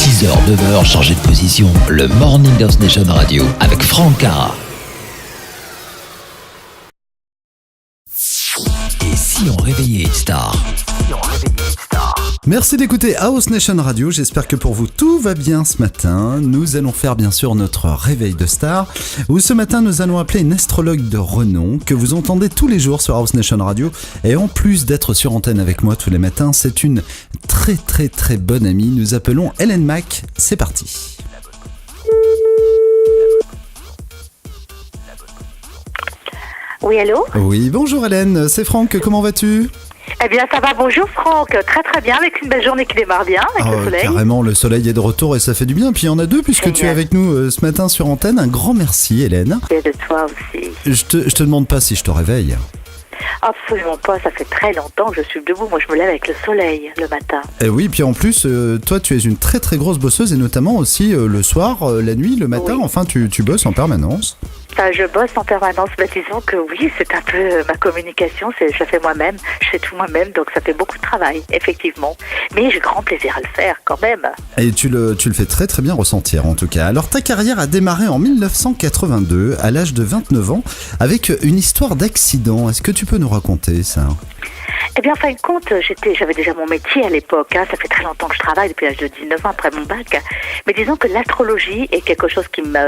6h, 9h, changez de position. Le Morning Dance Nation Radio avec Franck Cara. Et si on réveillait une star? Merci d'écouter House Nation Radio, j'espère que pour vous tout va bien ce matin. Nous allons faire bien sûr notre réveil de star, où ce matin nous allons appeler une astrologue de renom que vous entendez tous les jours sur House Nation Radio. Et en plus d'être sur antenne avec moi tous les matins, c'est une très bonne amie. Nous appelons Hélène Mac, c'est parti. Oui, allô? Oui, bonjour Hélène, c'est Franck, comment vas-tu? Eh bien, ça va, bonjour Franck, très bien, avec une belle journée qui démarre bien, avec le soleil. Carrément, le soleil est de retour et ça fait du bien. Puis il y en a deux puisque tu es avec nous ce matin sur antenne. Un grand merci Hélène. Et de toi aussi. Je te demande pas si je te réveille. Absolument pas, ça fait très longtemps que je suis debout. Moi, je me lève avec le soleil le matin. Et oui, puis en plus, toi, tu es une très grosse bosseuse et notamment aussi le soir, la nuit, le matin. Oui. Enfin, tu bosses en permanence. Je bosse en permanence. Disons que oui, c'est un peu ma communication. Je la fais moi-même. Je fais tout moi-même, donc ça fait beaucoup de travail, effectivement. Mais j'ai grand plaisir à le faire quand même. Et tu le fais très bien ressentir en tout cas. Alors, ta carrière a démarré en 1982, à l'âge de 29 ans, avec une histoire d'accident. Est-ce que tu peux nous raconter ça ? Eh bien, en fin de compte, j'avais déjà mon métier à l'époque. Ça fait très longtemps que je travaille, depuis l'âge de 19 ans, après mon bac. Mais disons que l'astrologie est quelque chose qui m'a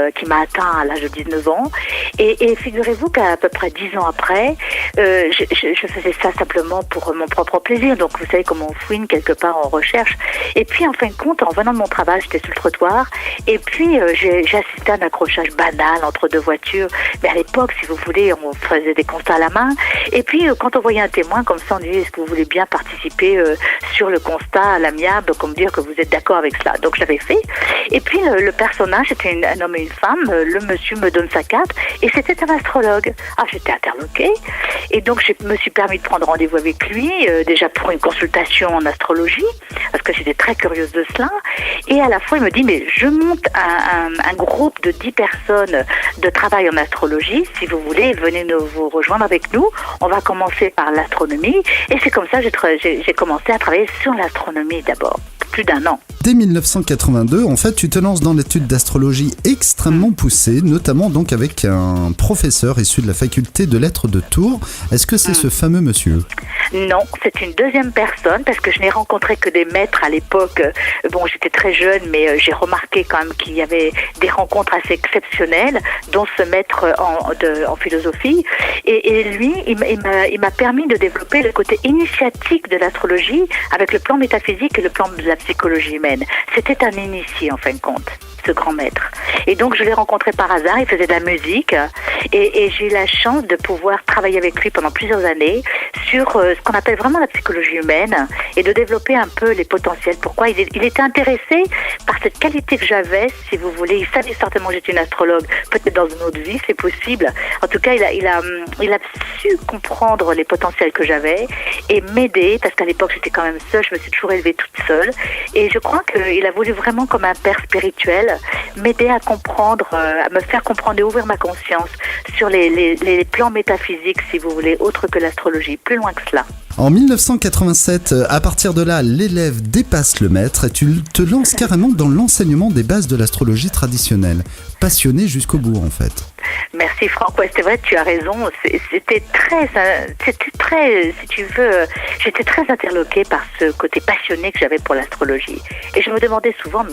atteint à l'âge de 19 ans. Et figurez-vous qu'à peu près 10 ans après, je faisais ça simplement pour mon propre plaisir. Donc, vous savez comment on fouine quelque part en recherche. Et puis, en fin de compte, en venant de mon travail, j'étais sur le trottoir. Et puis, j'ai assisté à un accrochage banal entre deux voitures. Mais à l'époque, si vous voulez, on faisait des constats à la main. Et puis, quand on voyait un témoin comme ça, on disait, est-ce que vous voulez bien participer sur le constat à l'amiable, comme dire que vous êtes d'accord avec cela. Donc, je l'avais fait. Et puis, le personnage, c'était un homme et une femme. Le monsieur me donne sa carte. Et c'était un astrologue. J'étais interloquée. Et donc, je me suis permis de prendre rendez-vous avec lui, déjà pour une consultation en astrologie, parce que j'étais très curieuse de cela. Et à la fois, il me dit, mais je monte un groupe de 10 personnes de travail en astrologie. Si vous voulez, venez vous rejoindre avec nous. On va commencer par l'astronomie. Et c'est comme ça que j'ai commencé à travailler sur l'astronomie d'abord, plus d'1 an. Dès 1982, en fait, tu te lances dans l'étude d'astrologie extrêmement poussée, notamment donc avec un professeur issu de la faculté de lettres de Tours. Est-ce que c'est ce fameux monsieur ? Non, c'est une deuxième personne, parce que je n'ai rencontré que des maîtres à l'époque. Bon, j'étais très jeune, mais j'ai remarqué quand même qu'il y avait des rencontres assez exceptionnelles, dont ce maître en philosophie. Et lui, il m'a permis de développer le côté initiatique de l'astrologie avec le plan métaphysique et le plan de la psychologie humaine. C'était un initié, en fin de compte, ce grand maître. Et donc, je l'ai rencontré par hasard, il faisait de la musique, et j'ai eu la chance de pouvoir travailler avec lui pendant plusieurs années sur ce qu'on appelle vraiment la psychologie humaine, et de développer un peu les potentiels. Pourquoi il était intéressé par cette qualité que j'avais, si vous voulez. Il savait certainement que j'étais une astrologue, peut-être dans une autre vie, c'est possible. En tout cas, il a su comprendre les potentiels que j'avais et m'aider, parce qu'à l'époque, j'étais quand même seule, je me suis toujours élevée toute seule. Et je crois qu'il a voulu vraiment, comme un père spirituel, m'aider à comprendre, à me faire comprendre et ouvrir ma conscience sur les plans métaphysiques, si vous voulez, autres que l'astrologie, plus loin que cela. En 1987, à partir de là, l'élève dépasse le maître et tu te lances carrément dans l'enseignement des bases de l'astrologie traditionnelle. Passionné jusqu'au bout, en fait. Merci Franck, ouais, c'est vrai, tu as raison. C'était très, si tu veux, j'étais très interloquée par ce côté passionné que j'avais pour l'astrologie. Et je me demandais souvent,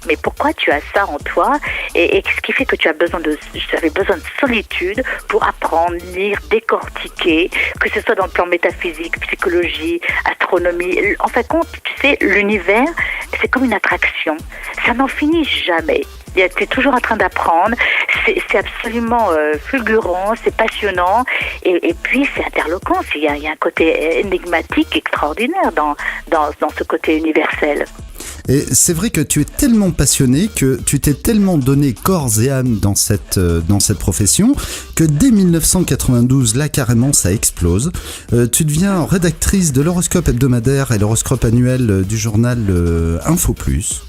mais pourquoi tu as ça en toi, et ce qui fait que j'avais besoin de solitude pour apprendre, lire, décortiquer, que ce soit dans le plan métaphysique, psychologie, astronomie. En fait, tu sais, l'univers, c'est comme une attraction. Ça n'en finit jamais. Tu es toujours en train d'apprendre, c'est absolument fulgurant, c'est passionnant, et puis c'est interloquant, il y a un côté énigmatique extraordinaire dans ce côté universel. Et c'est vrai que tu es tellement passionné, que tu t'es tellement donné corps et âme dans cette profession, que dès 1992, là carrément ça explose. Tu deviens rédactrice de l'horoscope hebdomadaire et l'horoscope annuel du journal Info Plus.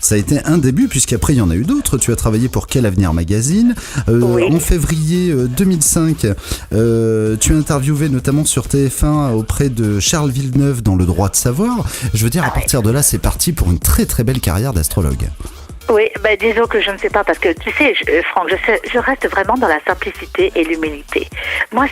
Ça a été un début, puisqu'après il y en a eu d'autres. Tu as travaillé pour Quel Avenir Magazine. Oui. En février 2005, tu as interviewé notamment sur TF1 auprès de Charles Villeneuve dans Le Droit de Savoir. Je veux dire, à partir de là, c'est parti pour une très très belle carrière d'astrologue. Oui, disons que je ne sais pas, parce que tu sais, Franck, je reste vraiment dans la simplicité et l'humilité. Moi,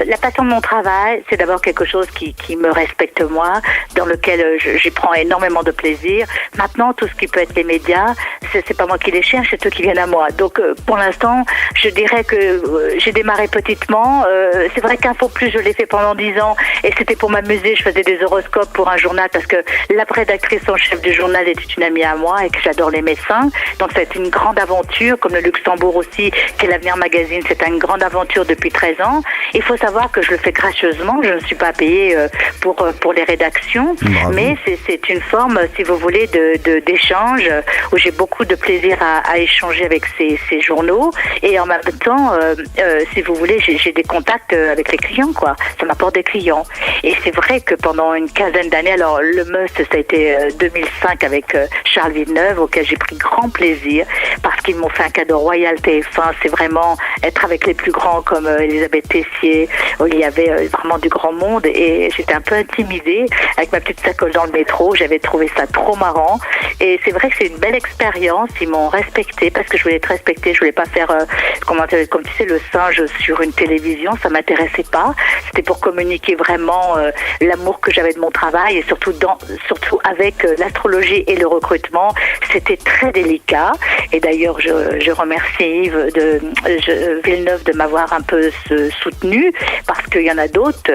la passion de mon travail, c'est d'abord quelque chose qui me respecte moi, dans lequel j'y prends énormément de plaisir. Maintenant, tout ce qui peut être les médias, c'est pas moi qui les cherche, c'est eux qui viennent à moi. Donc, pour l'instant, je dirais que j'ai démarré petitement. C'est vrai qu'Info Plus, je l'ai fait pendant 10 ans, et c'était pour m'amuser. Je faisais des horoscopes pour un journal, parce que la rédactrice en chef du journal était une amie à moi, et que j'adore les médecins. Donc ça a été une grande aventure, comme le Luxembourg aussi, Quel Avenir Magazine, c'est une grande aventure depuis 13 ans. Il faut savoir que je le fais gracieusement, je ne suis pas payée pour les rédactions. Bravo. Mais c'est une forme, si vous voulez, d'échange, où j'ai beaucoup de plaisir à échanger avec ces journaux, et en même temps, si vous voulez, j'ai des contacts avec les clients, quoi. Ça m'apporte des clients. Et c'est vrai que pendant une quinzaine d'années, alors le must, ça a été 2005 avec Charles Villeneuve, auquel j'ai pris grand plaisir, parce qu'ils m'ont fait un cadeau royal TF1. C'est vraiment être avec les plus grands comme Elisabeth Tessier, où il y avait vraiment du grand monde, et j'étais un peu intimidée avec ma petite sacoche dans le métro. J'avais trouvé ça trop marrant, et c'est vrai que c'est une belle expérience. Ils m'ont respectée parce que je voulais être respectée. Je voulais pas faire comme tu sais, le singe sur une télévision, ça m'intéressait pas. C'était pour communiquer vraiment l'amour que j'avais de mon travail, et surtout avec l'astrologie et le recrutement. C'était très délicat, et d'ailleurs je remercie Yves Villeneuve de m'avoir un peu soutenu, parce qu'il y en a d'autres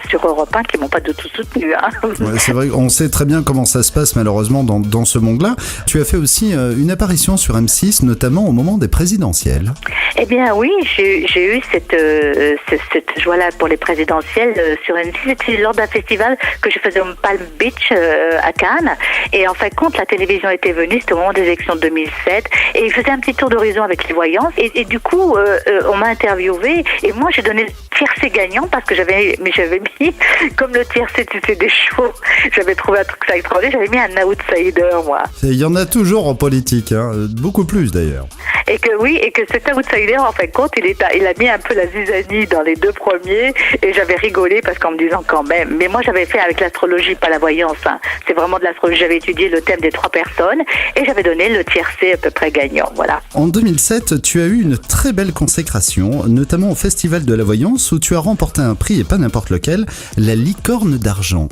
sur Europe 1 qui m'ont pas du tout soutenu. Hein. Ouais, c'est vrai, on sait très bien comment ça se passe malheureusement dans ce monde-là. Tu as fait aussi une apparition sur M6, notamment au moment des présidentielles. Eh bien oui, j'ai eu cette joie-là pour les présidentielles sur M6. C'était lors d'un festival que je faisais au Palm Beach à Cannes, et en fin de compte la télévision était venue, c'était au moment des élections de 2007, et il faisait un petit tour d'horizon avec les voyances, et du coup on m'a interviewé, et moi j'ai donné le tiercé gagnant, parce que j'avais mis, comme le tiercé c'était des chevaux, j'avais trouvé un truc ça extraordinaire, j'avais mis un outsider, moi. Il y en a toujours en politique, hein, beaucoup plus d'ailleurs. Et que cet outsider, en fin de compte, il a mis un peu la zizanie dans les deux premiers, et j'avais rigolé parce qu'en me disant quand même, mais moi j'avais fait avec l'astrologie, pas la voyance, hein. C'est vraiment de l'astrologie, j'avais étudié le thème des 3 personnes, et j'avais donné le tiercé à peu près gagnant, voilà. En 2007, tu as eu une très belle consécration, notamment au Festival de la Voyance, où tu as remporté un prix, et pas n'importe lequel, la licorne d'argent.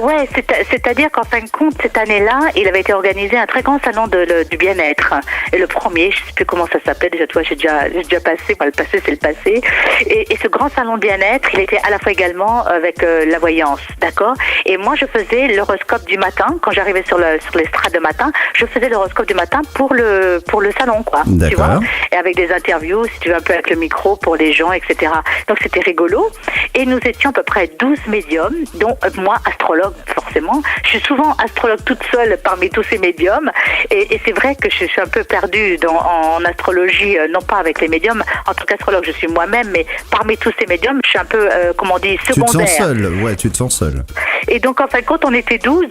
Ouais, c'est-à-dire qu'en fin de compte, cette année-là, il avait été organisé un très grand salon du bien-être. Et le premier, je sais plus comment ça s'appelait, déjà, toi, j'ai déjà passé, moi, le passé, c'est le passé. Et ce grand salon de bien-être, il était à la fois également avec la voyance, d'accord? Et moi, je faisais l'horoscope du matin, quand j'arrivais sur l'estrade de matin, je faisais l'horoscope du matin pour le salon, quoi. D'accord. Tu vois? Et avec des interviews, si tu veux, un peu avec le micro pour les gens, etc. Donc, c'était rigolo. Et nous étions à peu près 12 médiums, dont moi, astrologue, forcément. Je suis souvent astrologue toute seule parmi tous ces médiums, et c'est vrai que je suis un peu perdue en astrologie, non pas avec les médiums. En tant qu'astrologue, je suis moi-même, mais parmi tous ces médiums, je suis un peu, comment on dit, secondaire. Tu te sens seule, ouais, tu te sens seule. Et donc, en fin de compte, on était 12,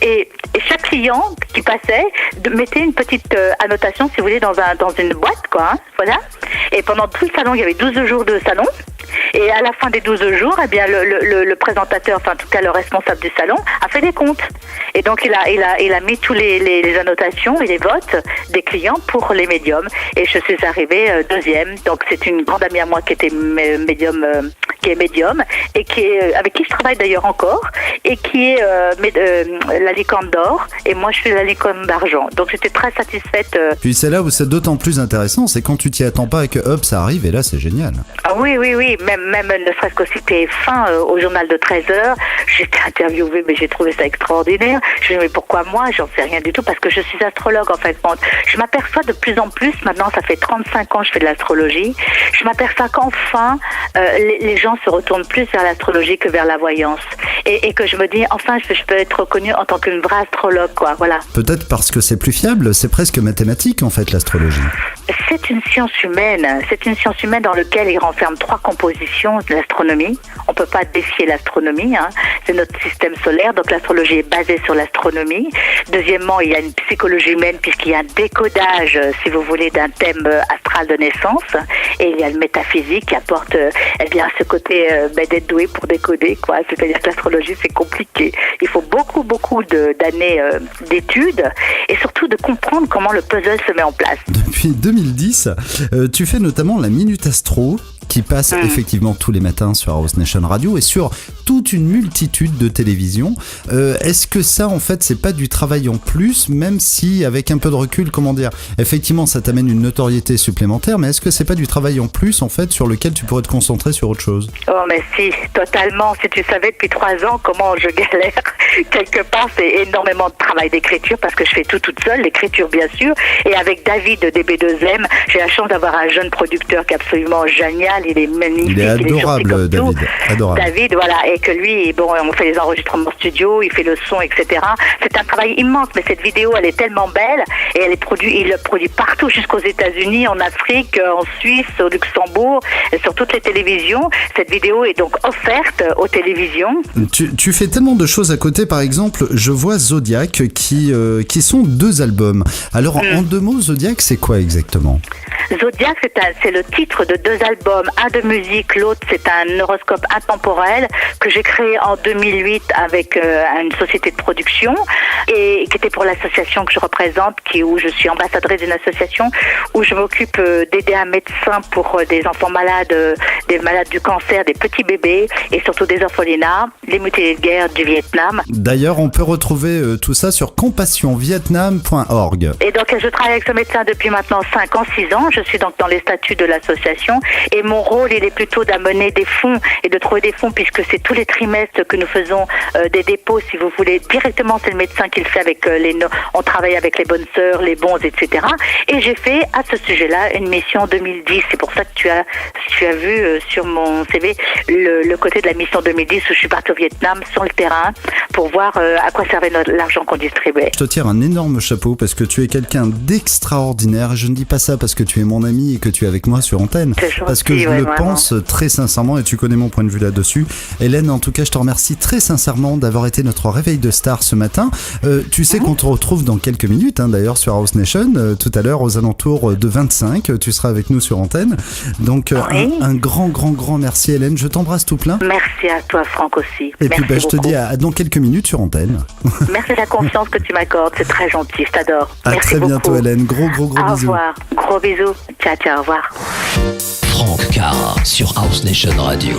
et chaque client qui passait mettait une petite annotation, si vous voulez, dans une boîte, quoi, hein, voilà. Et pendant tout le salon, il y avait 12 jours de salon. Et à la fin des 12 jours, eh bien, le présentateur, enfin en tout cas le responsable du salon, a fait des comptes. Et donc il a mis tous les annotations et les votes des clients pour les médiums. Et je suis arrivée deuxième. Donc c'est une grande amie à moi qui était médium, et avec qui je travaille d'ailleurs encore, et qui est la licorne d'or. Et moi je suis la licorne d'argent. Donc j'étais très satisfaite. Puis c'est là où c'est d'autant plus intéressant, c'est quand tu t'y attends pas et que hop ça arrive, et là c'est génial. Ah oui. Même ne serait-ce qu'aussi TF1, au journal de 13h, j'étais interviewée, mais j'ai trouvé ça extraordinaire. Je me dis, mais pourquoi moi? J'en sais rien du tout, parce que je suis astrologue, en fait. Je m'aperçois de plus en plus, maintenant, ça fait 35 ans que je fais de l'astrologie, je m'aperçois qu'enfin, les gens se retournent plus vers l'astrologie que vers la voyance. Et que je me dis, enfin, je peux être reconnue en tant qu'une vraie astrologue, quoi, voilà. Peut-être parce que c'est plus fiable, c'est presque mathématique, en fait, l'astrologie. C'est une science humaine dans laquelle il renferme 3 compositions. l'opposition de l'astronomie. On peut pas défier l'astronomie, hein. C'est notre système solaire, donc l'astrologie est basée sur l'astronomie. Deuxièmement, il y a une psychologie humaine puisqu'il y a un décodage, si vous voulez, d'un thème astral de naissance. Et il y a le métaphysique qui apporte ce côté d'être doué pour décoder, quoi. C'est-à-dire que l'astrologie, c'est compliqué. Il faut beaucoup d'années d'études et surtout de comprendre comment le puzzle se met en place. Depuis 2010, tu fais notamment la Minute Astro qui passe effectivement tous les matins sur House Nation Radio et sur toute une multitude de télévisions. Est-ce que ça, en fait, c'est pas du travail en plus, même si, avec un peu de recul, comment dire, effectivement, ça t'amène une notoriété supplémentaire, mais est-ce que c'est pas du travail en plus, en fait, sur lequel tu pourrais te concentrer sur autre chose? Oh, mais si, totalement. Si tu savais depuis 3 ans comment je galère, quelque part, c'est énormément de travail d'écriture parce que je fais tout toute seule, l'écriture, bien sûr, et avec David de DB2M, j'ai la chance d'avoir un jeune producteur qui est absolument génial. Il est magnifique. Il est adorable, David. Adorable. David, voilà. Et que lui, bon, on fait les enregistrements studio, il fait le son, etc. C'est un travail immense, mais cette vidéo, elle est tellement belle et il le produit partout, jusqu'aux États-Unis, en Afrique, en Suisse, au Luxembourg, et sur toutes les télévisions. Cette vidéo est donc offerte aux télévisions. Tu fais tellement de choses à côté. Par exemple, je vois Zodiac qui sont 2 albums. Alors, en 2 mots, Zodiac, c'est quoi exactement? Zodiac, c'est le titre de 2 albums, un de musique, l'autre c'est un horoscope intemporel que j'ai créé en 2008 avec une société de production et qui était pour l'association que je représente, où je suis ambassadrice d'une association où je m'occupe d'aider un médecin pour des enfants malades, des malades du cancer, des petits bébés et surtout des orphelinats, les mutilés de guerre du Vietnam. D'ailleurs, on peut retrouver tout ça sur compassionvietnam.org. Et donc je travaille avec ce médecin depuis maintenant 5 ans, 6 ans. Je suis donc dans les statuts de l'association et mon rôle, il est plutôt d'amener des fonds et de trouver des fonds puisque c'est tous les trimestres que nous faisons des dépôts, si vous voulez. Directement, c'est le médecin qui le fait avec on travaille avec les bonnes sœurs, les bons, etc. Et j'ai fait à ce sujet-là une mission 2010. C'est pour ça que tu as vu sur mon CV le côté de la mission 2010 où je suis partie au Vietnam sur le terrain pour voir à quoi servait l'argent qu'on distribuait. Je te tire un énorme chapeau parce que tu es quelqu'un d'extraordinaire. Je ne dis pas ça parce que tu es mon ami et que tu es avec moi sur antenne. Parce que je le pense très sincèrement et tu connais mon point de vue là-dessus. Hélène, en tout cas, je te remercie très sincèrement d'avoir été notre réveil de star ce matin. Tu sais qu'on te retrouve dans quelques minutes, d'ailleurs, sur House Nation. Tout à l'heure, aux alentours de 25, tu seras avec nous sur antenne. Donc, un grand merci, Hélène. Je t'embrasse tout plein. Merci à toi, Franck, aussi. Et puis, je te dis à dans quelques minutes sur antenne. Merci de la confiance que tu m'accordes. C'est très gentil. Je t'adore. À très bientôt, Hélène. Gros bisous. Au revoir. Gros bisous. Ciao, au revoir. Franck Cara sur House Nation Radio.